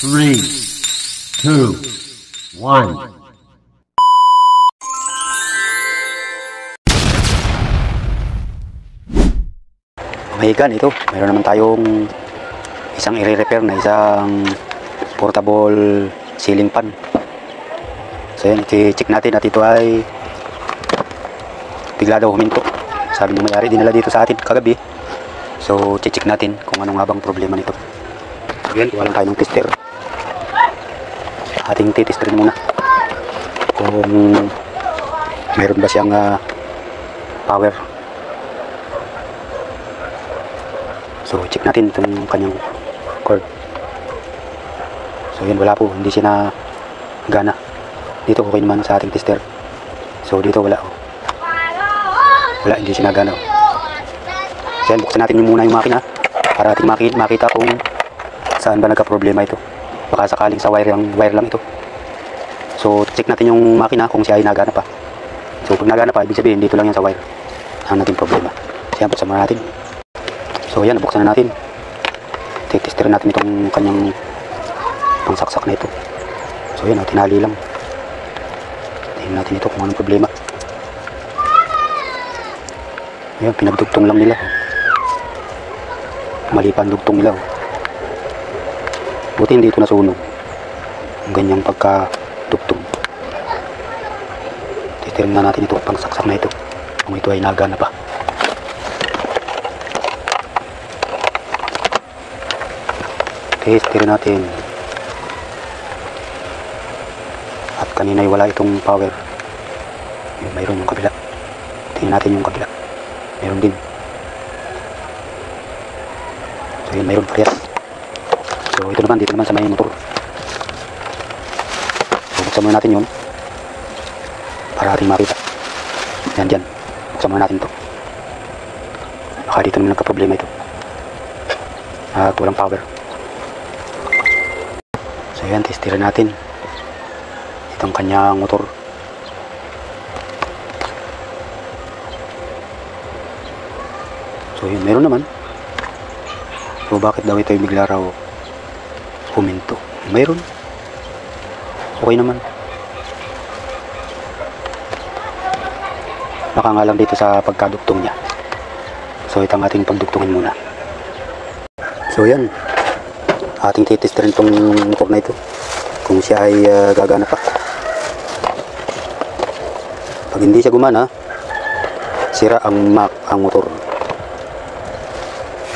3, 2, 1. Okay ito, mayroon naman tayong isang i-repair na isang portable ceiling fan. So yan, i-check natin at ito ay bigla daw huminto. Sabi ng may-ari, dinala dito sa atin kagabi. So check natin kung anong nga bang problema nito. So yan, kuha lang tayo ng tester. Ating titesterin muna kung meron ba siyang power. So check natin itong kanyang cord. So yan, wala po, hindi siya na gana. Dito okay naman sa ating tester. So dito wala. Wala, hindi siya na gana. So yan, buksan natin muna yung makina para ating makita kung saan ba nagka-problema ito. Baka sakaling sa wire lang ito. So check natin yung makina kung siya ay nagana pa. So pag nagana pa, ibig sabihin dito lang yan sa wire ang nating problema. So yan, buksan muna natin. So yan, nabuksan na natin. Titesterin natin itong kanyang pangsaksak na ito. So yan, tinali lang. Tingnan natin ito kung anong problema. Ayan, pinagdugtong lang nila. Mali pa ang dugtong nila. Buti hindi ito nasunog. Ang ganyang pagkadugtong. Titesterin na natin ito pangsaksak na ito. Kung ito ay nagana pa. Testerin natin. At kanina ay wala itong power. Mayroon yung kabila. Tingnan natin yung kabila. Mayroon din. So yun, mayroon parehas. So ito naman, dito naman sa may motor. So buksan muna natin yun para ating makita. Yan dyan. Buksan muna natin ito. Baka dito naman nagka-problema ito. At walang power. So yan, testerin natin itong kanyang motor. So yun, meron naman. So bakit daw ito ay bigla raw huminto? Mayroon. Okay naman. Baka nga lang dito sa pagkadugtong niya. So itong ating pagdugtungin muna. So yan, ating titesterin itong motor na ito kung siya ay gagana pa. Pag hindi siya gumana, sira ang motor.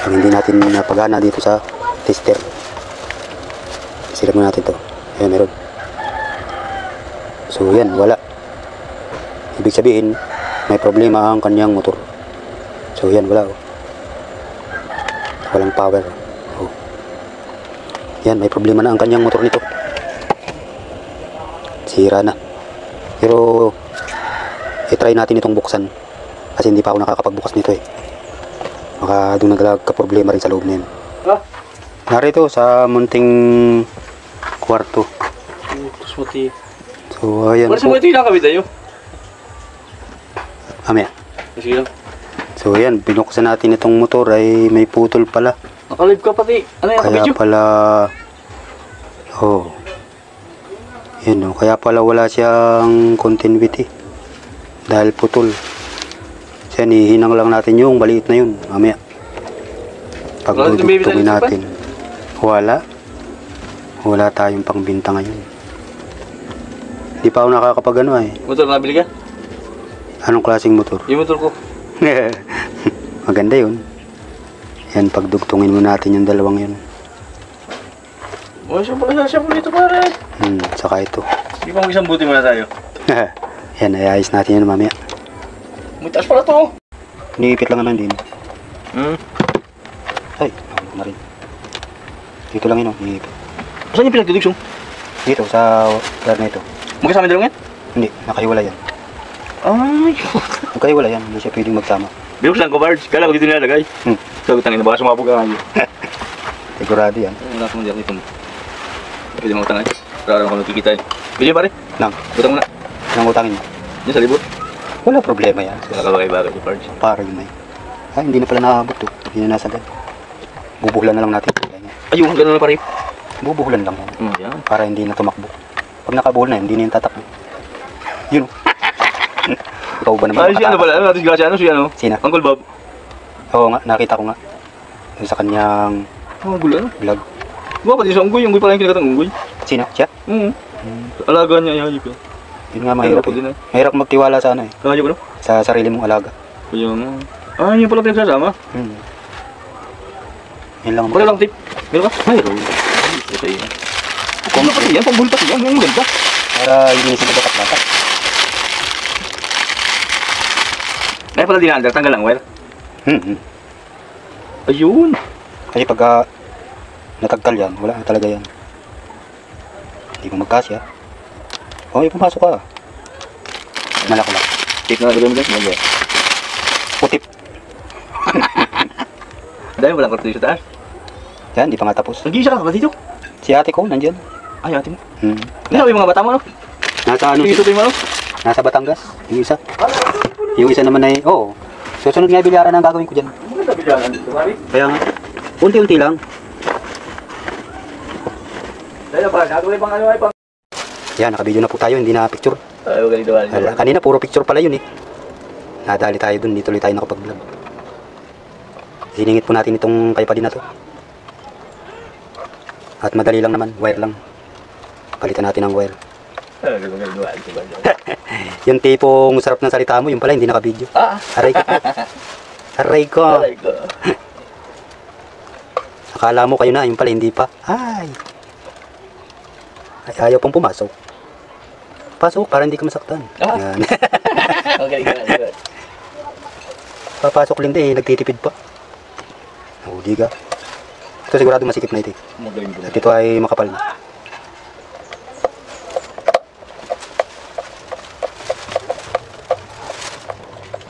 Pag hindi natin napagana dito sa tester, sira muna natin ito. Ayan, meron. So yan, wala. Ibig sabihin may problema ang kanyang motor. So yan, wala. Walang power. Yan, may problema na ang kanyang motor nito. Sira na. Pero i-try natin itong buksan kasi hindi pa ako nakakapagbukas nito eh. Baka doon nagka-problema rin sa loob na yun. Narito sa munting kwarto. So ayan po. Ito yung nakabit tayo? Amaya. Sige lang. So ayan, binuksan natin itong motor ay may putol pala. Nakalive ka pati. Ano yung Kaya kabidyo? pala, yun o, kaya pala wala siyang continuity dahil putol. So yan, hihinang lang natin yung maliit na yun mamaya pag dudugtungin natin. Wala tayong pangbinta ngayon. Di pa ako nakakapag ano eh. Motor nabili ka? Anong klaseng motor? Yung motor ko. Maganda yun. Yan, pagdugtungin mo natin yung dalawang yun. Oh, siya pala dito pare. Saka ito. Di ba mag-isang buti muna tayo? Yan, ayayos natin yun mamaya. May taas pala to. Niipit lang naman din. Ay, nahulog na rin. Dito lang yun, niipit. Saan yung pinagdudugsong? Dito, sa wire na ito. Magkasama dalawang yan? Hindi, nakahiwala yan. Ay, Nakahiwala yan, hindi siya pwedeng magsama. binuksan ko, Bards. Kala ko dito nilalagay. Sagot tangin na baka sumabog ka ngayon. Sigurado yan. Wala akong dito. Pwede mo utang ay. Rarang ko nakikita eh. Bili pare. Nang, Utang muna. nang utangin mo. Yan sa libot. Wala problema yan. Nakabagay-bagay si Bards. Para yun ay. Ay, hindi na pala nakabot to. Hindi na nasagad. Bubuhlan na lang natin. Ayun, gano'n na pare. Bubuhulan lang yan. Yan. Para hindi na tumakbo. Pag nakabuhol na, hindi na yung tatakbo. Yun. Ikaw ba naman? Ay, si ano pala? Ano natin si ano? Sina? Uncle Bob. Oo nga, nakita ko nga. Yung sa kanyang Uncle ano? vlog. Buwa pati sa unggoy. Unggoy pala yung kinakatang unggoy. Sino? Siya? Alaga niya, hayop yun. Yun nga, mahirap din eh. Mahirap magtiwala sa ano eh. Hayop ano? Sa sarili mong alaga. Kaya nga. Yun pala tayo sasama. Yun lang. Wala lang tip. Meron ka? Mayroon. Ito yun. Kung pati yan, pambuli pati yan. Ang ganda. Para hindi na sila bakat-bakat. Kaya pala dinandar, tanggal ang wire. Ayun. Kasi pag natagkal yan, wala na talaga yan. Hindi mo magkasya. Okay, pumasok ka. Malaki lang. Tip na nalagay mo dyan. Malagay. Putip. Dahil walang kartuyo sa taas. Yan, di pa nga tapos. Nag-iisa ka ba dito? Si ate ko, nandyan. Ay, ate mo. Hindi yung mga bata mo, no? Nasa ano? Ito mo, no? Nasa Batangas. Yung isa. Yung isa naman ay, oo. Susunod nga bilyaran ang gagawin ko dyan. Maganda bilyaran dito, Mari. Kaya nga. Unti-unti lang. Dahil pa, gagawin pang ano ay pang... Yan, nakabideo na po tayo. Hindi na picture. Ay, huwag ganito, Mari. Kanina, puro picture pala yun eh. Nadali tayo dun. Dito ulit tayo nakapag-vlog. Siningit po natin itong kaypa din na to. At madali lang naman. Wire lang. Palitan natin ang wire. Yung tipong sarap ng salita mo, yung pala hindi nakabideo. Aray ko. Aray ko. Akala mo kayo na, yung pala hindi pa. Ay, ayaw pang pumasok. Pasok para hindi ka masaktan. Yan. Okay. Papasok lang din eh, nagtitipid pa. Huli ka. Ito sigurado masikip na ito eh. Magaling ko. At ito ay makapal na.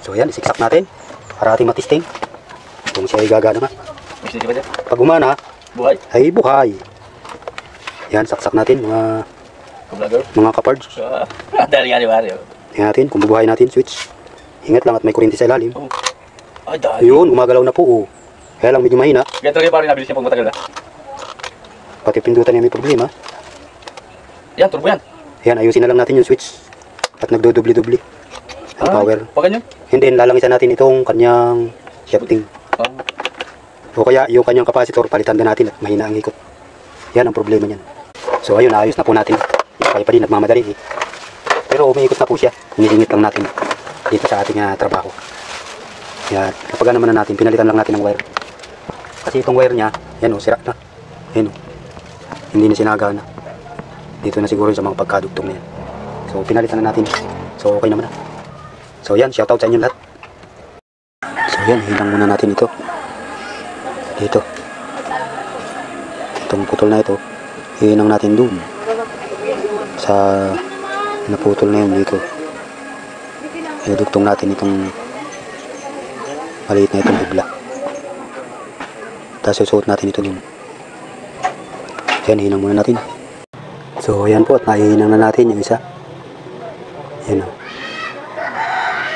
So yan, isiksak natin para ating matisting kung siya ay gagana nga. Pag umana, Buhay. ay buhay. Yan, saksak natin mga kapards. Dali nga ni Mario. Tingnan natin kung bubuhay natin, switch. Ingat lang at may kuryente sa ilalim. Ay, dali. Ayun, umagalaw na po. Oh. Kaya lang medyo mahina. Ganito rin parang nabilis niya pag matagal na. Pati pindutan niya may problema. Yan, turbo yan. Yan, ayusin na lang natin yung switch. At nagdodubli-dubli ang power. Pag ganyan? Hindi, lalangisan natin itong kanyang shifting. O kaya yung kanyang capacitor, palitan na natin at mahina ang ikot. Yan ang problema niyan. So ayun, naayos na po natin. Kaya pa din nagmamadali eh. Pero umiikot na po siya. Hinihingit lang natin dito sa ating trabaho. Yan, kapag naman na natin, pinalitan lang natin ang wire. Kasi itong wire niya, yan o, sira na. Yan o. Hindi na sinagana. Dito na siguro sa mga pagkadugtong na yan. So pinalitan na natin. So okay naman na. So yan, shoutout sa inyo lahat. So yan, hinang muna natin ito. Dito. Itong putol na ito, hinang natin dun. Sa naputol na yun dito. Idugtong natin itong maliit na itong bigla. Tapos susuot natin ito dun. Yan, hinang muna natin. So yan po, at nahihinang na natin yung isa. Yan o.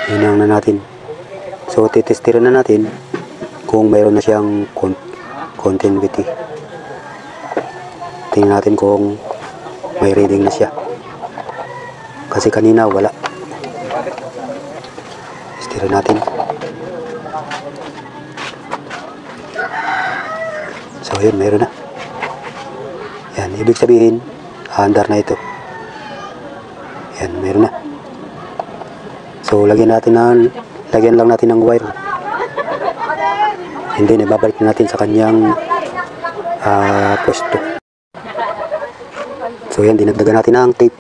Hinang na natin. So titestirin na natin kung mayroon na siyang continuity. Tingnan natin kung may reading na siya. Kasi kanina wala. Testirin natin. So yun, mayroon na. Yan, ibig sabihin andar na ito. Yan, mayroon na. So lagyan lang natin ng wire. And then ibabalik na natin sa kanyang pwesto. So yan, dinagdagan natin ng tape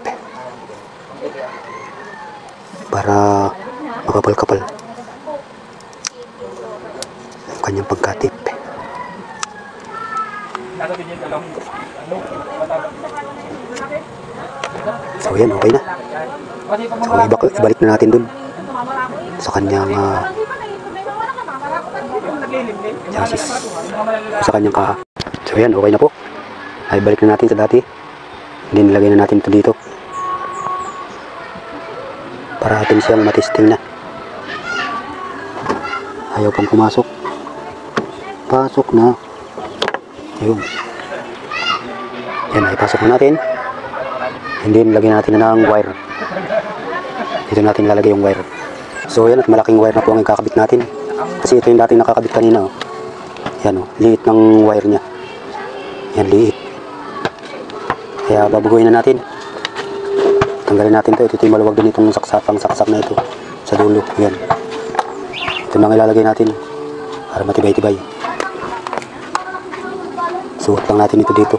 para makapal-kapal ang kanyang pagka-tape. So yan, okay na. So ibalik na natin dun sa kanyang chassis, sa kanyang kaha. So yan, okay na po. Ay balik na natin sa dati. Hindi, nilagay na natin ito dito para atin siyang matesting na. Ayaw pang pumasok. Pasok na. Ayun. Yan, ipasok na natin. And then, lagyan natin na ng wire. Dito natin lalagay yung wire. So, yan, at malaking wire na po ang ikakabit natin. Kasi ito yung dating nakakabit kanina, oh. Yan, oh, liit ng wire niya. Yan, liit. Kaya, babaguhin na natin. Tanggalin natin to. Ito yung maluwag din itong saksak na ito. Sa dulo, yan. Ito na ilalagay natin. Para matibay-tibay. Suot lang natin ito dito.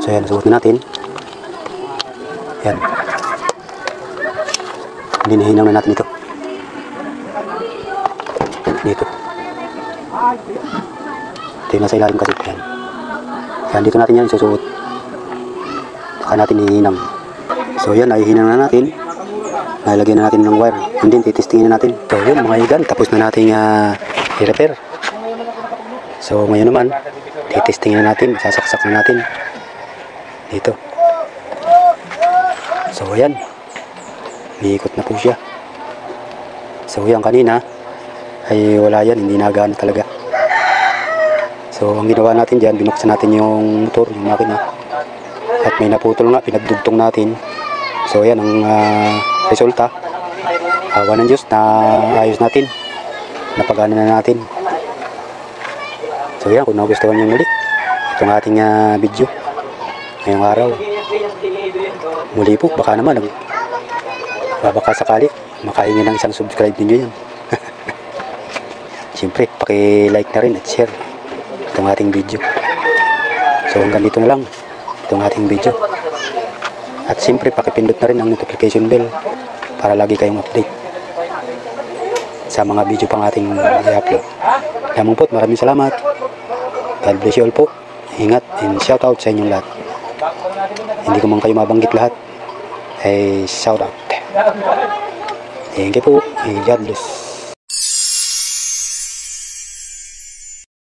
So, yan, suot na natin. Yan. Hinihinang na natin ito. Dito. Ito yung nasa ilalim kasi. Yan. Yan, dito natin yan susuot. Saka natin hihinang. So yan, nahihinang na natin. Nalagyan na natin ng wire. And then, titestingin na natin. So yun, mga igan, tapos na natin i-repair. So ngayon naman, titestingin na natin. Sasaksak na natin. Dito. So yan. Iikot na po siya. So yan kanina ay wala yan, hindi nagana talaga. So ang ginawa natin dyan, binuksan natin yung motor, yung makina. At may naputol nga, pinagdugtong natin. So yan ang resulta. Awa ng Diyos na ayos natin. Napagana na natin. So yan, kung nagustuhan nyo muli itong ating video ngayong araw. Muli po, baka naman baka sakali makahingi ng isang subscribe ninyo yan. Siyempre, paki-like na rin at share itong ating video. So hanggang dito na lang itong ating video. At siyempre, pakipindot na rin ang notification bell para lagi kayong update sa mga video pang ating i-upload. Kaya po, maraming salamat. God bless you all po. Ingat and shout out sa inyong lahat. Hindi ko man kayo mabanggit lahat. Ay shout out. Thank you po. God bless.